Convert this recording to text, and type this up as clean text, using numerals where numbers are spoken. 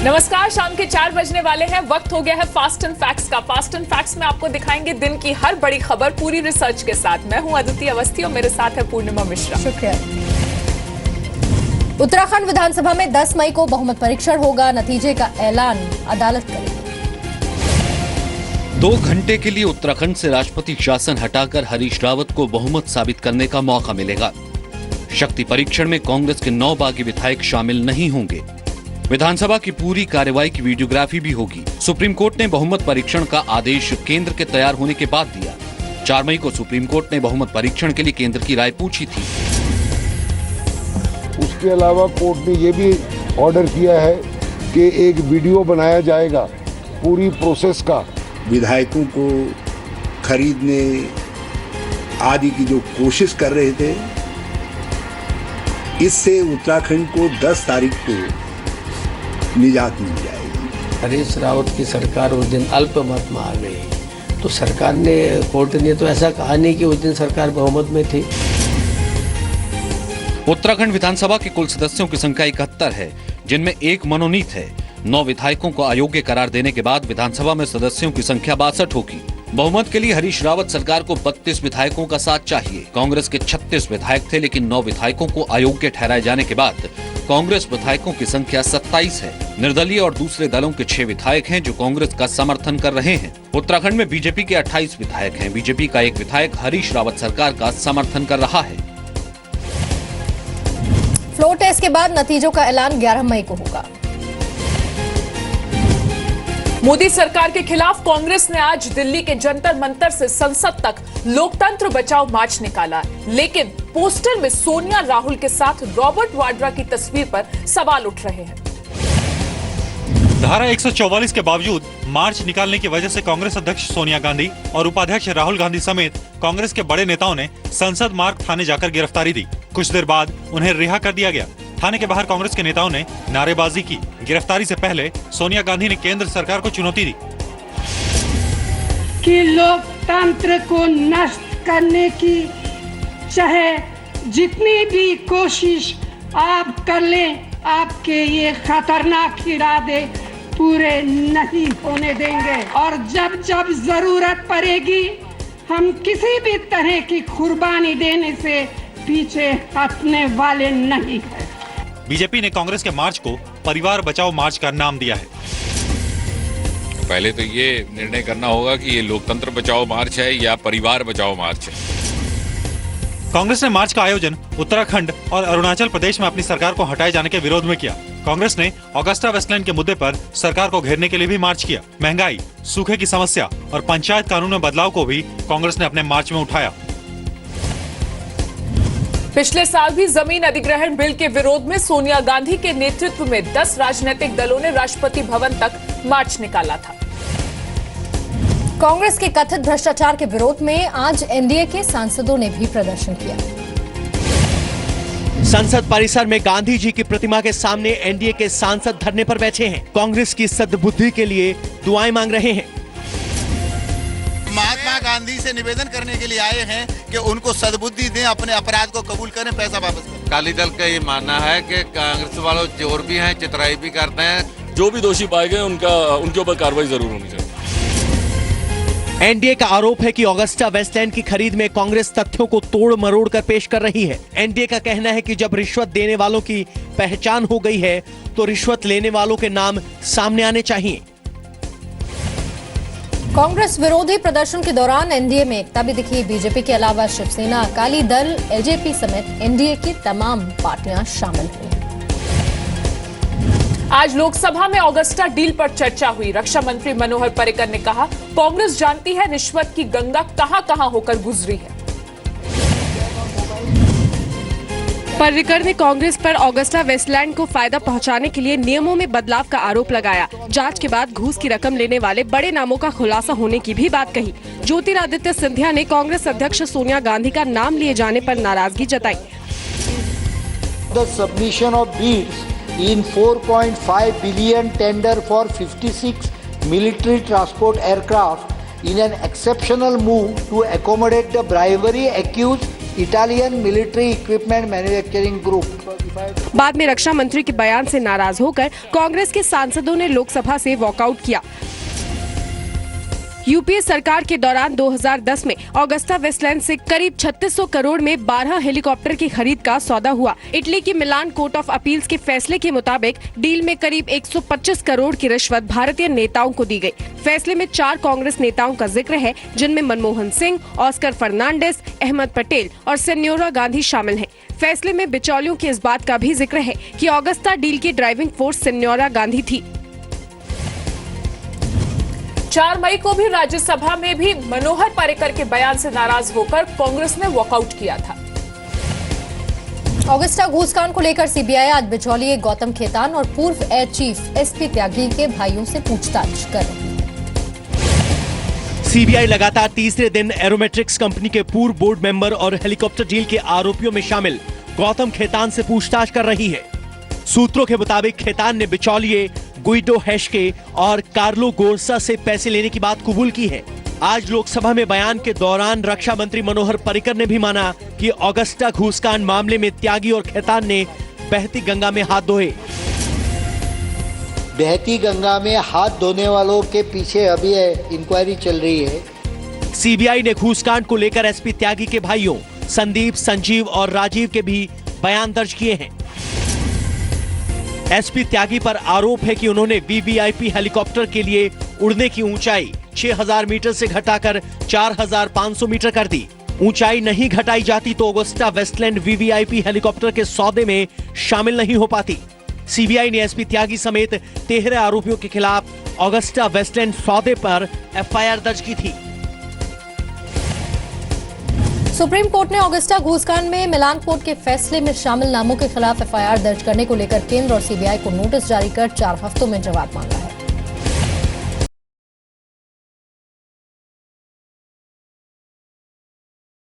नमस्कार, शाम के 4 बजने वाले हैं। वक्त हो गया है फास्ट एंड फैक्ट्स का। फास्ट एंड फैक्ट्स में आपको दिखाएंगे दिन की हर बड़ी खबर पूरी रिसर्च के साथ। मैं हूं अदिति अवस्थी और मेरे साथ है पूर्णिमा मिश्रा। शुक्रिया। उत्तराखंड विधानसभा में 10 मई को बहुमत परीक्षण होगा। नतीजे का ऐलान अदालत करेगी। 2 घंटे के लिए उत्तराखंड से राष्ट्रपति शासन हटाकर हरीश रावत को बहुमत साबित करने का मौका मिलेगा। शक्ति परीक्षण में कांग्रेस के 9 बागी विधायक शामिल नहीं होंगे। विधानसभा की पूरी कार्यवाही की वीडियोग्राफी भी होगी। सुप्रीम कोर्ट ने बहुमत परीक्षण का आदेश केंद्र के तैयार होने के बाद दिया। 4 मई को सुप्रीम कोर्ट ने बहुमत परीक्षण के लिए केंद्र की राय पूछी थी। उसके अलावा कोर्ट ने ये भी ऑर्डर किया है कि एक वीडियो बनाया जाएगा पूरी प्रोसेस का। विधायकों को खरीदने आदि की जो कोशिश कर रहे थे, इससे उत्तराखंड को 10 तारीख को निजात मिल जाएगी। हरीश रावत की सरकार उस दिन अल्पमत में आ गई, तो सरकार ने, कोर्ट ने तो ऐसा कहा नहीं कि उस दिन सरकार बहुमत में थी। उत्तराखंड विधानसभा के कुल सदस्यों की संख्या 71 है, जिनमें 1 मनोनीत है। 9 विधायकों को अयोग्य करार देने के बाद विधानसभा में सदस्यों की संख्या 62 होगी। बहुमत के लिए हरीश रावत सरकार को 32 विधायकों का साथ चाहिए। कांग्रेस के 36 विधायक थे, लेकिन 9 विधायकों को अयोग्य ठहराए जाने के बाद कांग्रेस विधायकों की संख्या 27 है। निर्दलीय और दूसरे दलों के 6 विधायक हैं जो कांग्रेस का समर्थन कर रहे हैं। उत्तराखंड में बीजेपी के 28 विधायक हैं। बीजेपी का 1 विधायक हरीश रावत सरकार का समर्थन कर रहा है। फ्लोर टेस्ट के बाद नतीजों का ऐलान 11 मई को होगा। मोदी सरकार के खिलाफ कांग्रेस ने आज दिल्ली के जंतर मंतर से संसद तक लोकतंत्र बचाओ मार्च निकाला, लेकिन पोस्टर में सोनिया राहुल के साथ रॉबर्ट वाड्रा की तस्वीर पर सवाल उठ रहे हैं। धारा 144 के बावजूद मार्च निकालने की वजह से कांग्रेस अध्यक्ष सोनिया गांधी और उपाध्यक्ष राहुल गांधी समेत कांग्रेस के बड़े नेताओं ने संसद मार्ग थाने जाकर गिरफ्तारी दी। कुछ देर बाद उन्हें रिहा कर दिया गया। थाने के बाहर कांग्रेस के नेताओं ने नारेबाजी की। गिरफ्तारी से पहले सोनिया गांधी ने केंद्र सरकार को चुनौती दी कि लोकतंत्र को नष्ट करने की चाहे जितनी भी कोशिश आप कर लें, आपके ये खतरनाक इरादे पूरे नहीं होने देंगे। और जब जब जरूरत पड़ेगी हम किसी भी तरह की कुर्बानी देने से पीछे हटने वाले नहीं हैं। बीजेपी ने कांग्रेस के मार्च को परिवार बचाओ मार्च का नाम दिया है। पहले तो ये निर्णय करना होगा कि ये लोकतंत्र बचाओ मार्च है या परिवार बचाओ मार्च है। कांग्रेस ने मार्च का आयोजन उत्तराखंड और अरुणाचल प्रदेश में अपनी सरकार को हटाए जाने के विरोध में किया। कांग्रेस ने ऑगस्टा वेस्टलैंड के मुद्दे पर सरकार को घेरने के लिए भी मार्च किया। महंगाई, सूखे की समस्या और पंचायत कानून में बदलाव को भी कांग्रेस ने अपने मार्च में उठाया। पिछले साल भी जमीन अधिग्रहण बिल के विरोध में सोनिया गांधी के नेतृत्व में 10 राजनीतिक दलों ने राष्ट्रपति भवन तक मार्च निकाला था। कांग्रेस के कथित भ्रष्टाचार के विरोध में आज एनडीए के सांसदों ने भी प्रदर्शन किया। संसद परिसर में गांधी जी की प्रतिमा के सामने एनडीए के सांसद धरने पर बैठे हैं। कांग्रेस की सद्बुद्धि के लिए दुआएं मांग रहे हैं। महात्मा गांधी से निवेदन करने के लिए आए हैं कि उनको सद्बुद्धि दें, अपने अपराध को कबूल करें, पैसा वापस करें। अकाली दल का ये मानना है कि कांग्रेस वालों चोर भी हैं, चितराई भी करते हैं। जो भी दोषी पाए गए उनके ऊपर कार्रवाई जरूर होनी चाहिए। एनडीए का आरोप है कि ऑगस्टा वेस्टलैंड की खरीद में कांग्रेस तथ्यों को तोड़ मरोड़ कर पेश कर रही है। एनडीए का कहना है कि जब रिश्वत देने वालों की पहचान हो गई है तो रिश्वत लेने वालों के नाम सामने आने चाहिए। कांग्रेस विरोधी प्रदर्शन के दौरान एनडीए में एकता भी दिखी। बीजेपी के अलावा शिवसेना, अकाली दल, एलजेपी समेत एनडीए की तमाम पार्टियां शामिल हुई। आज लोकसभा में ऑगस्टा डील पर चर्चा हुई। रक्षा मंत्री मनोहर पर्रिकर ने कहा, कांग्रेस जानती है रिश्वत की गंगा कहां-कहां होकर गुजरी है। पर्रिकर ने कांग्रेस पर ऑगस्टा वेस्टलैंड को फायदा पहुंचाने के लिए नियमों में बदलाव का आरोप लगाया। जांच के बाद घूस की रकम लेने वाले बड़े नामों का खुलासा होने की भी बात कही। ज्योतिरादित्य सिंधिया ने कांग्रेस अध्यक्ष सोनिया गांधी का नाम लिए जाने पर नाराजगी जताई। The submission of bids in 4.5 billion tender for 56 military transport aircraft in an exceptional move to accommodate the bribery accused Italian military equipment manufacturing group. बाद में रक्षा मंत्री के बयान से नाराज होकर कांग्रेस के सांसदों ने लोकसभा से वॉकआउट किया। यूपीए सरकार के दौरान 2010 में ऑगस्टा वेस्टलैंड से करीब 3600 करोड़ में 12 हेलीकॉप्टर की खरीद का सौदा हुआ। इटली की मिलान कोर्ट ऑफ अपील्स के फैसले के मुताबिक डील में करीब 125 करोड़ की रिश्वत भारतीय नेताओं को दी गई। फैसले में 4 कांग्रेस नेताओं का जिक्र है, जिनमें मनमोहन सिंह, ऑस्कर फर्नांडिस, अहमद पटेल और सेन्योरा गांधी शामिल हैं। फैसले में बिचौलियों की इस बात का भी जिक्र है कि ऑगस्टा डील की ड्राइविंग फोर्स सेन्योरा गांधी थी। 4 मई को भी राज्यसभा में भी मनोहर पर्रिकर के बयान से नाराज होकर कांग्रेस ने वॉकआउट किया था। ऑगस्टा घूसकांड को लेकर सीबीआई आज बिचौलिए गौतम खेतान और पूर्व एयर चीफ एसपी त्यागी के भाइयों से पूछताछ कर रही है। सीबीआई लगातार तीसरे दिन एरोमेट्रिक्स कंपनी के पूर्व बोर्ड मेंबर और हेलीकॉप्टर डील के आरोपियों में शामिल गौतम खेतान से पूछताछ कर रही है। सूत्रों के मुताबिक खेतान ने बिचौलिए गुइडो हेशके और कार्लो गोरसा से पैसे लेने की बात कबूल की है। आज लोकसभा में बयान के दौरान रक्षा मंत्री मनोहर पर्रिकर ने भी माना कि ऑगस्टा घूसकांड मामले में त्यागी और खेतान ने बहती गंगा में हाथ धोए। बहती गंगा में हाथ धोने वालों के पीछे अभी इंक्वायरी चल रही है। सीबीआई ने घूसकांड को लेकर एसपी त्यागी के भाइयों संदीप, संजीव और राजीव के भी बयान दर्ज किए हैं। एसपी त्यागी पर आरोप है कि उन्होंने वीवीआईपी हेलीकॉप्टर के लिए उड़ने की ऊंचाई 6000 मीटर से घटाकर 4500 मीटर कर दी। ऊंचाई नहीं घटाई जाती तो ऑगस्टा वेस्टलैंड वीवीआईपी हेलीकॉप्टर के सौदे में शामिल नहीं हो पाती। सीबीआई ने एसपी त्यागी समेत 13 आरोपियों के खिलाफ ऑगस्टा वेस्टलैंड सौदे पर एफआईआर दर्ज की थी। सुप्रीम कोर्ट ने ऑगस्टा घूसकांड में मिलान कोर्ट के फैसले में शामिल नामों के खिलाफ एफआईआर दर्ज करने को लेकर केंद्र और सीबीआई को नोटिस जारी कर 4 हफ्तों में जवाब मांगा है।